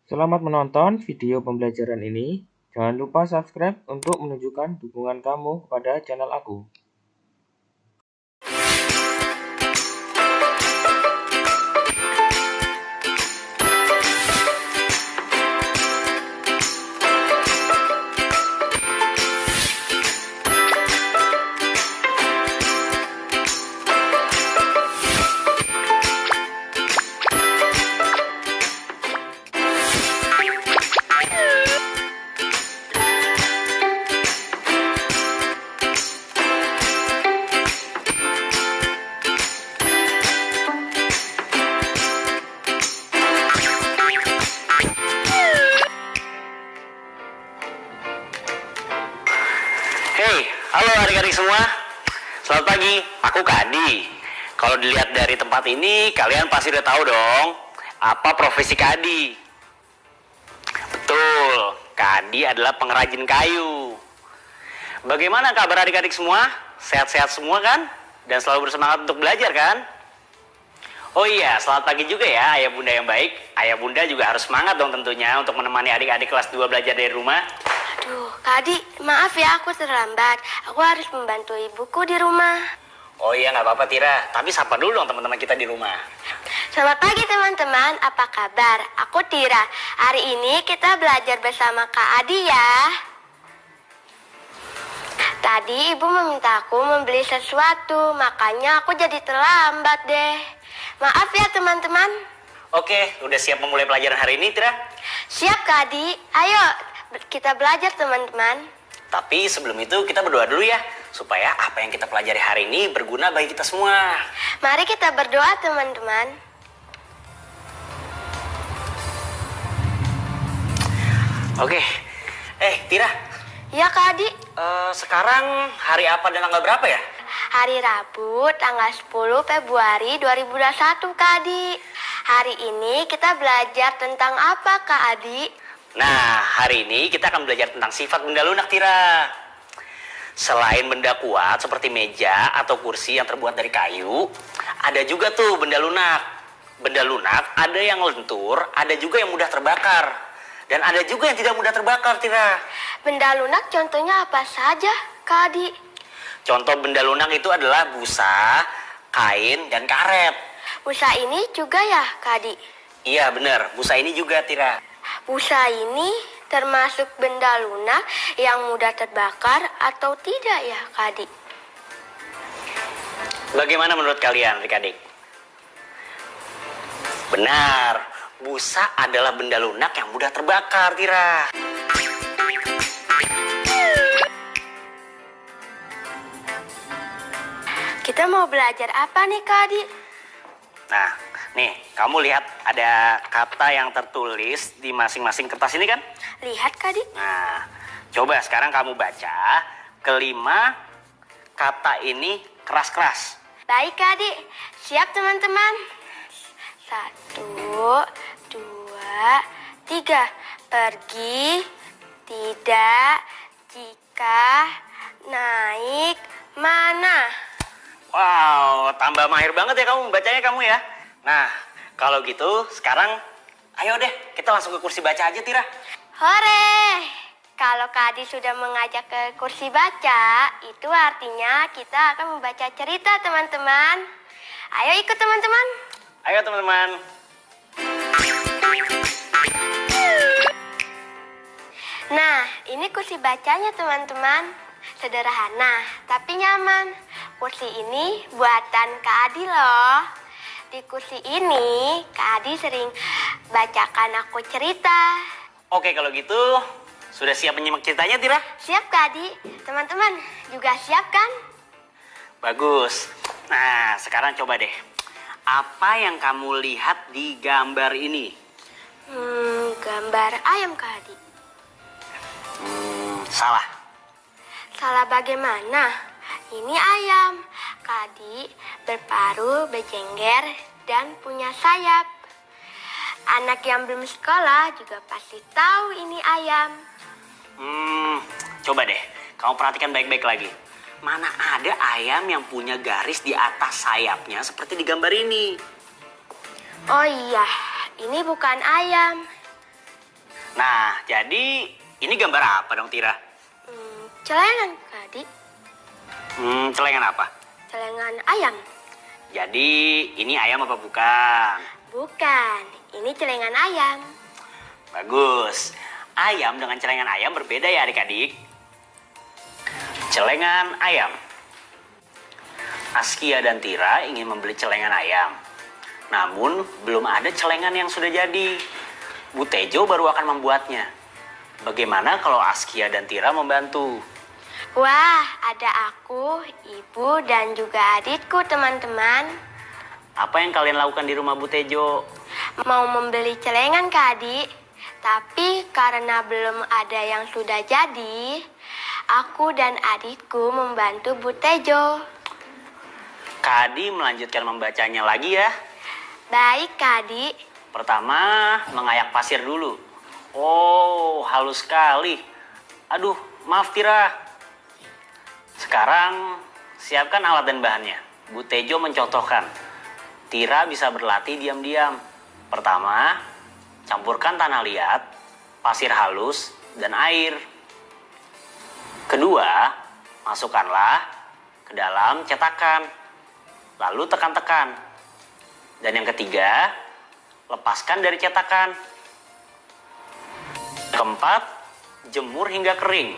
Selamat menonton video pembelajaran ini. Jangan lupa subscribe untuk menunjukkan dukungan kamu kepada channel aku. Hey, halo adik-adik semua. Selamat pagi, aku Kak Adi. Kalau dilihat dari tempat ini, kalian pasti udah tahu dong apa profesi Kak Adi. Betul, Kak Adi adalah pengrajin kayu. Bagaimana kabar adik-adik semua? Sehat-sehat semua kan? Dan selalu bersemangat untuk belajar kan? Oh iya, selamat pagi juga ya ayah bunda yang baik. Ayah bunda juga harus semangat dong tentunya untuk menemani adik-adik kelas 2 belajar dari rumah. Aduh, Kak Adi, maaf ya aku terlambat. Aku harus membantu ibuku di rumah. Oh iya, nggak apa-apa Tira. Tapi sapa dulu dong teman-teman kita di rumah. Selamat pagi teman-teman, apa kabar? Aku Tira. Hari ini kita belajar bersama Kak Adi ya. Tadi ibu meminta aku membeli sesuatu, makanya aku jadi terlambat deh. Maaf ya teman-teman. Oke, udah siap memulai pelajaran hari ini Tira? Siap Kak Adi, ayo kita belajar teman-teman. Tapi sebelum itu kita berdoa dulu ya, supaya apa yang kita pelajari hari ini berguna bagi kita semua. Mari kita berdoa teman-teman. Oke, Tira, Ya Kak Adi. sekarang hari apa dan tanggal berapa ya? Hari Rabu tanggal 10 Februari 2021 Kak Adi. Hari ini kita belajar tentang apa Kak Adi? Nah, hari ini kita akan belajar tentang sifat benda lunak Tira. Selain benda kuat seperti meja atau kursi yang terbuat dari kayu, ada juga tuh benda lunak. Benda lunak ada yang lentur, ada juga yang mudah terbakar. Dan ada juga yang tidak mudah terbakar Tira. Benda lunak contohnya apa saja Kak Adi? Contoh benda lunak itu adalah busa, kain, dan karet. Busa ini juga ya Kak Adi? Iya bener, busa ini juga Tira. Busa ini termasuk benda lunak yang mudah terbakar atau tidak ya Kak Adi? Bagaimana menurut kalian adik-adik? Benar, busa adalah benda lunak yang mudah terbakar Tira. Kita mau belajar apa nih Kak Adi? Nah, nih kamu lihat ada kata yang tertulis di masing-masing kertas ini kan? Lihat Kak Adi. Nah, coba sekarang kamu baca kelima kata ini keras-keras. Baik Kak Adi, siap teman-teman. 1, 2, 3. Pergi, tidak, jika, naik, mana. Wow, tambah mahir banget ya kamu membacanya kamu ya. Nah, kalau gitu sekarang ayo deh kita langsung ke kursi baca aja Tira. Hore! Kalau Kak Adi sudah mengajak ke kursi baca, itu artinya kita akan membaca cerita teman-teman. Ayo ikut teman-teman. Ayo teman-teman. Nah, ini kursi bacanya teman-teman. Sederhana, tapi nyaman. Kursi ini buatan Kak Adi loh. Di kursi ini, Kak Adi sering bacakan aku cerita. Oke kalau gitu sudah siap menyimak ceritanya Tira? Siap Kak Adi? Teman-teman juga siap kan? Bagus. Nah sekarang coba deh. Apa yang kamu lihat di gambar ini? Gambar ayam Kak Adi. Salah. Salah bagaimana? Ini ayam. Kak Adi berparuh, berjengger, dan punya sayap. Anak yang belum sekolah juga pasti tahu ini ayam. Coba deh, kamu perhatikan baik-baik lagi. Mana ada ayam yang punya garis di atas sayapnya seperti di gambar ini? Oh iya, ini bukan ayam. Nah, jadi ini gambar apa dong, Tira? Celengan, Kak Adi. Celengan apa? Celengan ayam. Jadi ini ayam apa bukan? Bukan, ini celengan ayam. Bagus. Ayam dengan celengan ayam berbeda ya adik-adik. Celengan ayam. Askia dan Tira ingin membeli celengan ayam. Namun belum ada celengan yang sudah jadi. Bu Tejo baru akan membuatnya. Bagaimana kalau Askia dan Tira membantu? Wah, ada aku, ibu, dan juga adikku, teman-teman. Apa yang kalian lakukan di rumah Bu Tejo? Mau membeli celengan, Kak Adi. Tapi karena belum ada yang sudah jadi, aku dan adikku membantu Bu Tejo. Kak Adi melanjutkan membacanya lagi ya. Baik, Kak Adi. Pertama, mengayak pasir dulu. Oh, halus sekali. Aduh, maaf Tira. Sekarang, siapkan alat dan bahannya. Bu Tejo mencontohkan. Tira bisa berlatih diam-diam. Pertama, campurkan tanah liat, pasir halus, dan air. Kedua, masukkanlah ke dalam cetakan. Lalu tekan-tekan. Dan yang ketiga, lepaskan dari cetakan. Keempat, jemur hingga kering.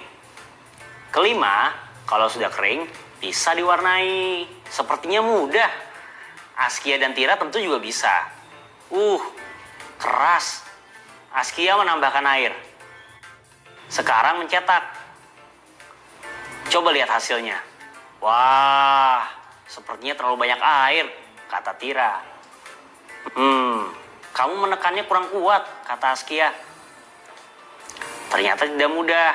Kelima, kalau sudah kering, bisa diwarnai. Sepertinya mudah. Askia dan Tira tentu juga bisa. Keras. Askia menambahkan air. Sekarang mencetak. Coba lihat hasilnya. Wah, sepertinya terlalu banyak air, kata Tira. Kamu menekannya kurang kuat, kata Askia. Ternyata tidak mudah.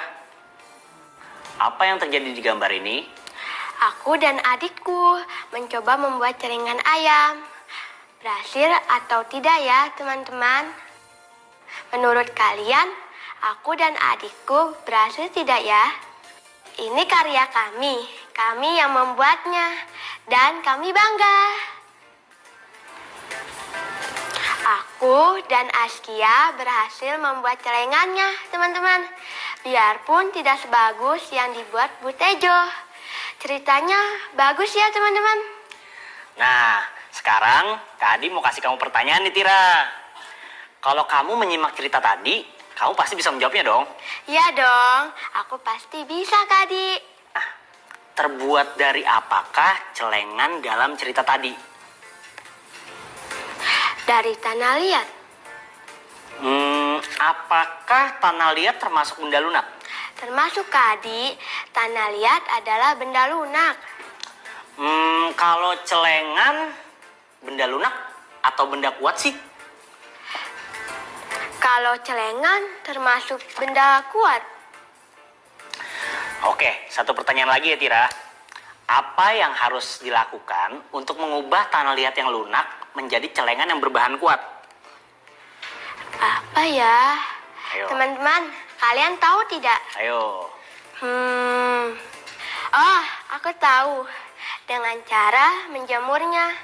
Apa yang terjadi di gambar ini? Aku dan adikku mencoba membuat celengan ayam. Berhasil atau tidak ya, teman-teman? Menurut kalian, aku dan adikku berhasil tidak ya? Ini karya kami yang membuatnya, dan kami bangga. Aku dan Askia berhasil membuat celengannya, teman-teman. Biarpun tidak sebagus yang dibuat Bu Tejo. Ceritanya bagus ya, teman-teman. Nah, sekarang Kak Adi mau kasih kamu pertanyaan nih, Tira. Kalau kamu menyimak cerita tadi, kamu pasti bisa menjawabnya dong. Iya dong, aku pasti bisa, Kak Adi. Terbuat dari apakah celengan dalam cerita tadi? Dari tanah liat. Apakah tanah liat termasuk benda lunak? Termasuk, Kak Adi, tanah liat adalah benda lunak. Kalau celengan, benda lunak atau benda kuat sih? Kalau celengan termasuk benda kuat. Oke, satu pertanyaan lagi ya Tira. Apa yang harus dilakukan untuk mengubah tanah liat yang lunak menjadi celengan yang berbahan kuat? Apa ya? Ayo. Teman-teman, kalian tahu tidak? Ayo. Oh, aku tahu. Dengan cara menjemurnya.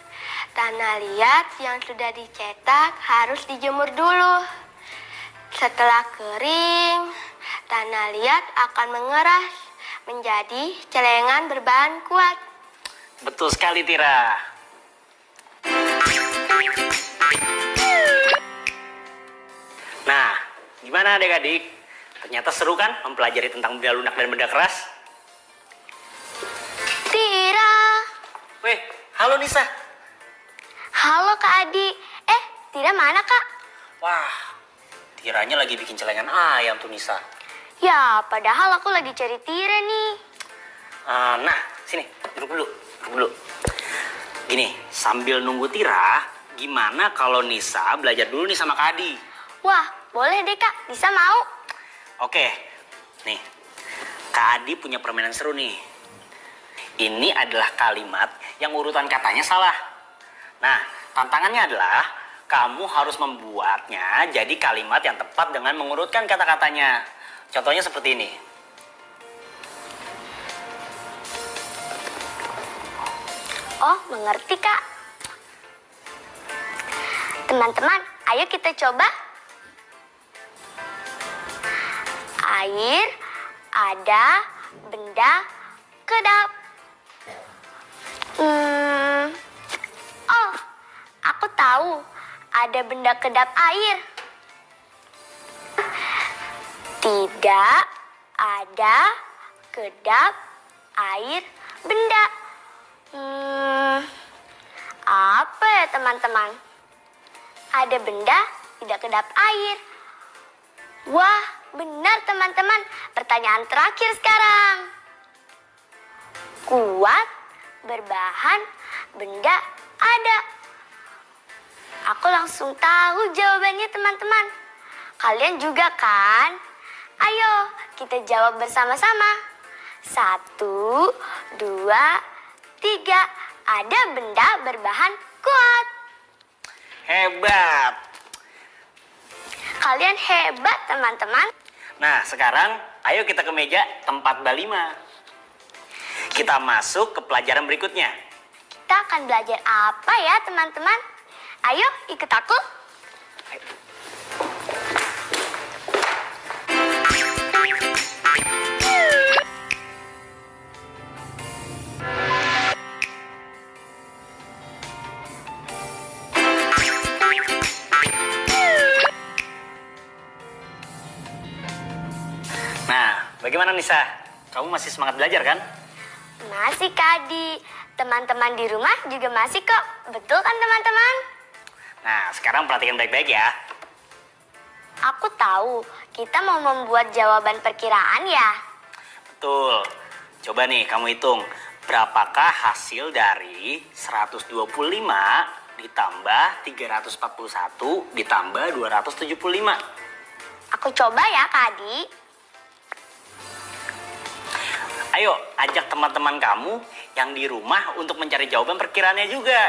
Tanah liat yang sudah dicetak harus dijemur dulu. Setelah kering, tanah liat akan mengeras menjadi celengan berbahan kuat. Betul sekali Tira. Nah, gimana adik-adik? Ternyata seru kan mempelajari tentang benda lunak dan benda keras? Tira. Weh, halo Nisa. Halo Kak Adi. Tira mana Kak? Wah, Tiranya lagi bikin celengan ayam tuh Nisa. Ya, padahal aku lagi cari Tira nih. Nah, sini, duduk dulu. Gini, sambil nunggu Tira, gimana kalau Nisa belajar dulu nih sama Kak Adi? Wah, boleh deh Kak. Nisa mau. Oke, nih, Kak Adi punya permainan seru nih. Ini adalah kalimat yang urutan katanya salah. Nah, tantangannya adalah kamu harus membuatnya jadi kalimat yang tepat dengan mengurutkan kata-katanya. Contohnya seperti ini. Oh, mengerti Kak. Teman-teman, ayo kita coba. air ada benda kedap. Oh, aku tahu. Ada benda kedap air. Tidak ada kedap air benda. Apa ya teman-teman? Ada benda tidak kedap air. Wah, benar teman-teman. Pertanyaan terakhir sekarang. Kuat, berbahan, benda ada. Aku langsung tahu jawabannya teman-teman. Kalian juga kan? Ayo kita jawab bersama-sama. 1, 2, 3. Ada benda berbahan kuat. Hebat. Kalian hebat teman-teman. Nah, sekarang ayo kita ke meja tempat Mbak Lima. Kita masuk ke pelajaran berikutnya. Kita akan belajar apa ya teman-teman? Ayo ikut aku. Nah, bagaimana Nisa? Kamu masih semangat belajar kan? Masih Kadi. Teman-teman di rumah juga masih kok. Betul kan teman-teman? Nah, sekarang perhatikan baik-baik ya. Aku tahu kita mau membuat jawaban perkiraan ya. Betul. Coba nih kamu hitung. Berapakah hasil dari 125 ditambah 341 ditambah 275? Aku coba ya Kadi. Ayo, ajak teman-teman kamu yang di rumah untuk mencari jawaban perkiraannya juga.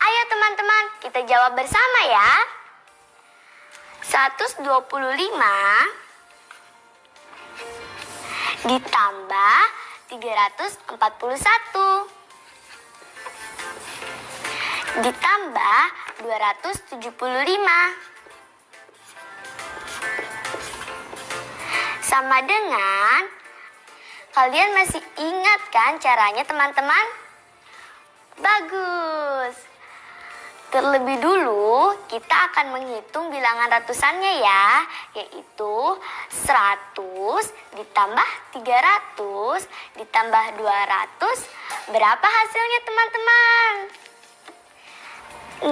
Ayo teman-teman, kita jawab bersama ya. 125 ditambah 341 ditambah 275 sama dengan, kalian masih ingat kan caranya teman-teman? Bagus. Terlebih dulu kita akan menghitung bilangan ratusannya ya, yaitu 100 ditambah 300 ditambah 200. Berapa hasilnya teman-teman?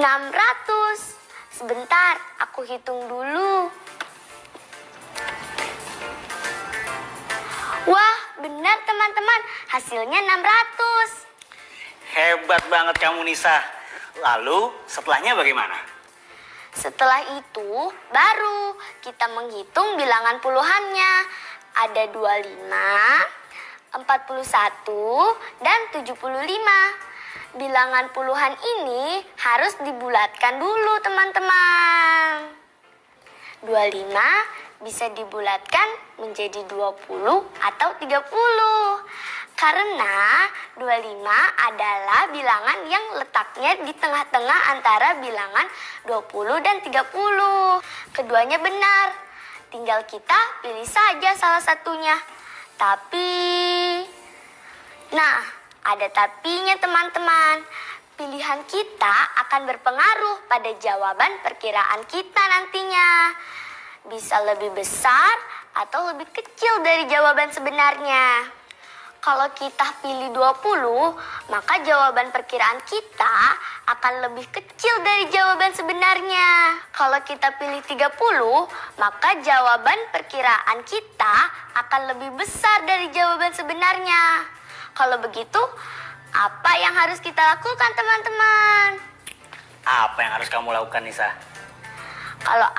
600. Sebentar, aku hitung dulu. Wah, benar teman-teman, hasilnya 600. Hebat banget kamu Nisa. Lalu setelahnya bagaimana? Setelah itu baru kita menghitung bilangan puluhannya. Ada 25, 41, dan 75. Bilangan puluhan ini harus dibulatkan dulu teman-teman. 25 bisa dibulatkan menjadi 20 atau 30. Karena 25 adalah bilangan yang letaknya di tengah-tengah antara bilangan 20 dan 30. Keduanya benar. Tinggal kita pilih saja salah satunya. Nah, ada tapinya teman-teman. Pilihan kita akan berpengaruh pada jawaban perkiraan kita nantinya. Bisa lebih besar atau lebih kecil dari jawaban sebenarnya. Kalau kita pilih 20, maka jawaban perkiraan kita akan lebih kecil dari jawaban sebenarnya. Kalau kita pilih 30, maka jawaban perkiraan kita akan lebih besar dari jawaban sebenarnya. Kalau begitu, apa yang harus kita lakukan teman-teman? Apa yang harus kamu lakukan Nisa? Kalau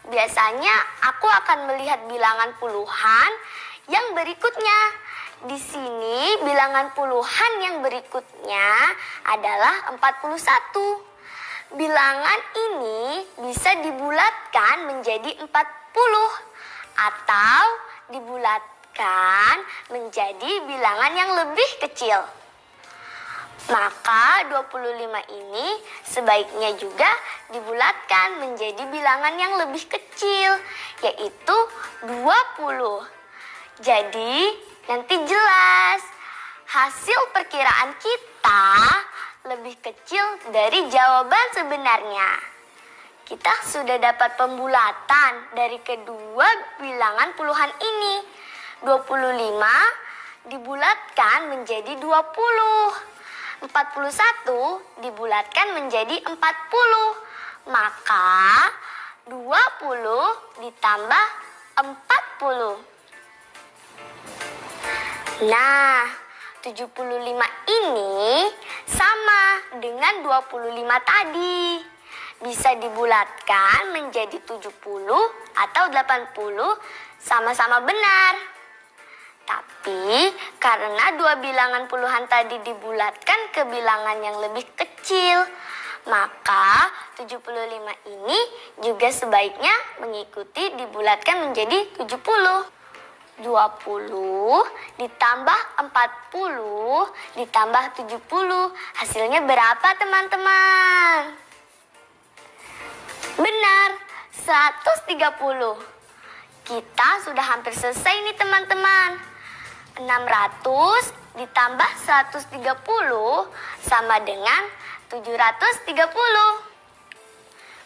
biasanya aku akan melihat bilangan puluhan yang berikutnya. Di sini bilangan puluhan yang berikutnya adalah 41. Bilangan ini bisa dibulatkan menjadi 40 atau dibulatkan menjadi bilangan yang lebih kecil. Maka 25 ini sebaiknya juga dibulatkan menjadi bilangan yang lebih kecil, yaitu 20. Jadi nanti jelas hasil perkiraan kita lebih kecil dari jawaban sebenarnya. Kita sudah dapat pembulatan dari kedua bilangan puluhan ini. 25 dibulatkan menjadi 20. 41 dibulatkan menjadi 40. Maka 20 ditambah 40. Nah, 75 ini sama dengan 25 tadi. Bisa dibulatkan menjadi 70 atau 80 sama-sama benar. Tapi karena dua bilangan puluhan tadi dibulatkan ke bilangan yang lebih kecil, maka 75 ini juga sebaiknya mengikuti dibulatkan menjadi 70. 20 ditambah 40 ditambah 70. Hasilnya berapa teman-teman? Benar, 130. Kita sudah hampir selesai nih teman-teman. 600 ditambah 130 sama dengan 730.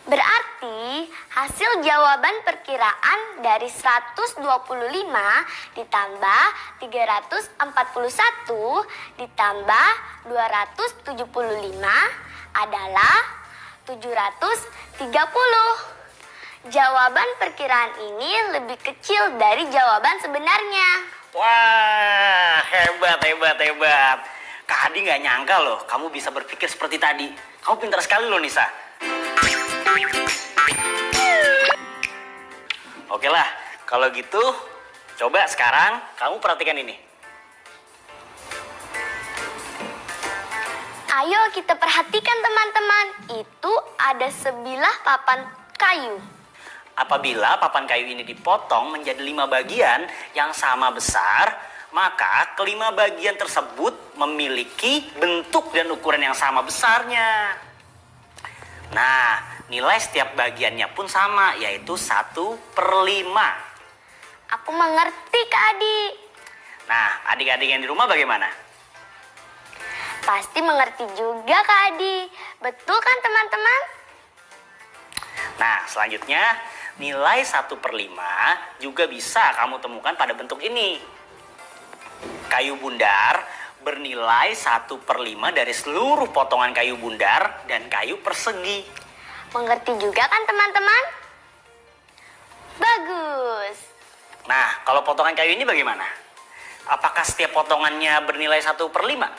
Berarti hasil jawaban perkiraan dari 125 ditambah 341 ditambah 275 adalah 730. Jawaban perkiraan ini lebih kecil dari jawaban sebenarnya. Wah, hebat. Kak Adi nggak nyangka loh kamu bisa berpikir seperti tadi. Kamu pintar sekali loh, Nisa. Oke lah, kalau gitu coba sekarang kamu perhatikan ini. Ayo kita perhatikan teman-teman. Itu ada sebilah papan kayu. Apabila papan kayu ini dipotong menjadi 5 bagian yang sama besar, maka kelima bagian tersebut memiliki bentuk dan ukuran yang sama besarnya. Nah, nilai setiap bagiannya pun sama, yaitu 1/5. Aku mengerti, Kak Adi. Nah, adik-adik yang di rumah bagaimana? Pasti mengerti juga, Kak Adi. Betul kan teman-teman? Nah, selanjutnya nilai 1/5 juga bisa kamu temukan pada bentuk ini. Kayu bundar bernilai 1/5 dari seluruh potongan kayu bundar dan kayu persegi. Mengerti juga kan teman-teman? Bagus. Nah, kalau potongan kayu ini bagaimana? Apakah setiap potongannya bernilai 1/5?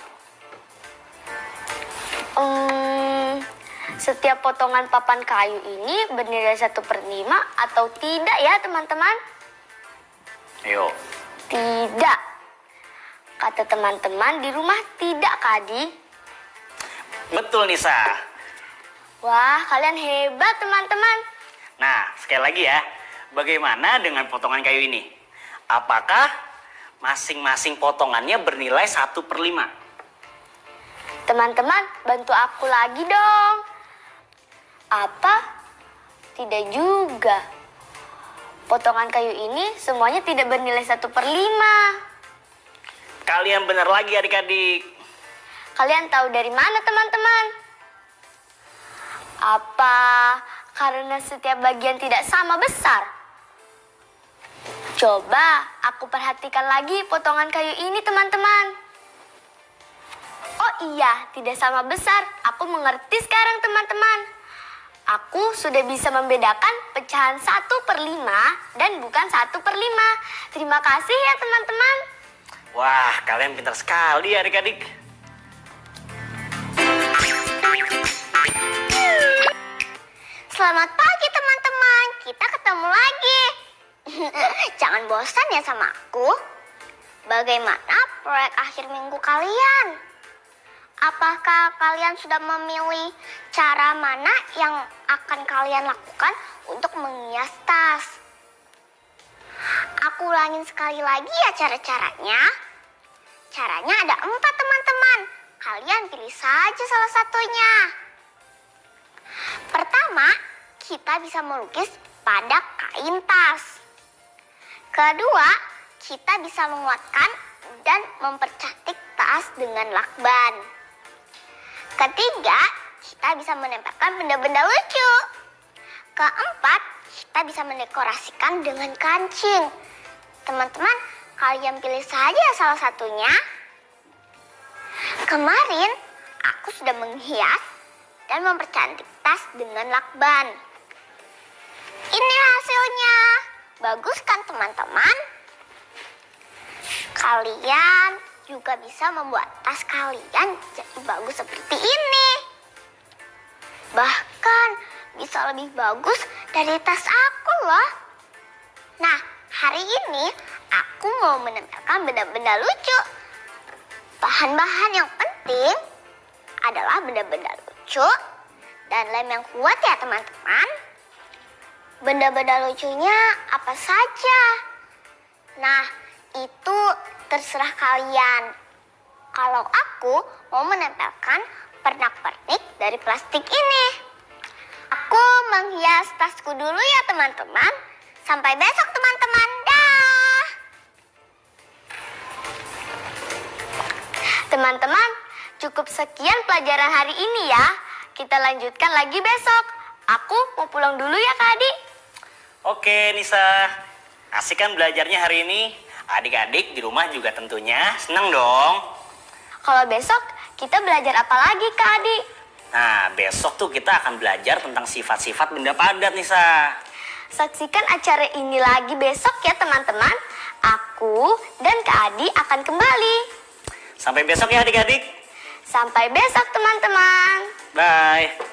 Setiap potongan papan kayu ini bernilai 1/5 atau tidak ya teman-teman? Ayo. Tidak. Kata teman-teman di rumah tidak, Kak Adi. Betul, Nisa. Wah, kalian hebat teman-teman. Nah, sekali lagi ya. Bagaimana dengan potongan kayu ini? Apakah masing-masing potongannya bernilai 1/5? Teman-teman, bantu aku lagi dong. Apa? Tidak juga. Potongan kayu ini semuanya tidak bernilai 1/5. Kalian benar lagi adik-adik. Kalian tahu dari mana teman-teman? Apa karena setiap bagian tidak sama besar? Coba aku perhatikan lagi potongan kayu ini teman-teman. Oh iya, tidak sama besar. Aku mengerti sekarang teman-teman. Aku sudah bisa membedakan pecahan 1/5 dan bukan 1/5. Terima kasih ya teman-teman. Wah, kalian pintar sekali adik-adik. Selamat pagi teman-teman, kita ketemu lagi. Jangan bosan ya sama aku. Bagaimana proyek akhir minggu kalian? Apakah kalian sudah memilih cara mana yang akan kalian lakukan untuk menghias tas? Aku ulangin sekali lagi ya cara-caranya. Caranya ada 4 teman-teman. kalian pilih saja salah satunya. Pertama, kita bisa melukis pada kain tas. Kedua, kita bisa menguatkan dan mempercantik tas dengan lakban. Ketiga, kita bisa menempelkan benda-benda lucu. Keempat, kita bisa mendekorasikan dengan kancing. Teman-teman, kalian pilih saja salah satunya. Kemarin, aku sudah menghias dan mempercantik tas dengan lakban. Ini hasilnya. Bagus kan teman-teman? Kalian juga bisa membuat tas kalian jadi bagus seperti ini. Bahkan bisa lebih bagus dari tas aku loh. Nah, hari ini aku mau menempelkan benda-benda lucu. Bahan-bahan yang penting adalah benda-benda lucu dan lem yang kuat ya teman-teman. Benda-benda lucunya apa saja? Nah, itu terserah kalian. Kalau aku mau menempelkan pernak-pernik dari plastik ini. Aku menghias tasku dulu ya teman-teman. Sampai besok teman-teman. Dah. Teman-teman, cukup sekian pelajaran hari ini ya. Kita lanjutkan lagi besok. Aku mau pulang dulu ya Kak Adi. Oke Nisa, asik kan belajarnya hari ini? Adik-adik di rumah juga tentunya senang dong. Kalau besok kita belajar apa lagi Kak Adi? Nah, besok tuh kita akan belajar tentang sifat-sifat benda padat Nisa. Saksikan acara ini lagi besok ya teman-teman. Aku dan Kak Adi akan kembali. Sampai besok ya adik-adik. Sampai besok teman-teman. Bye.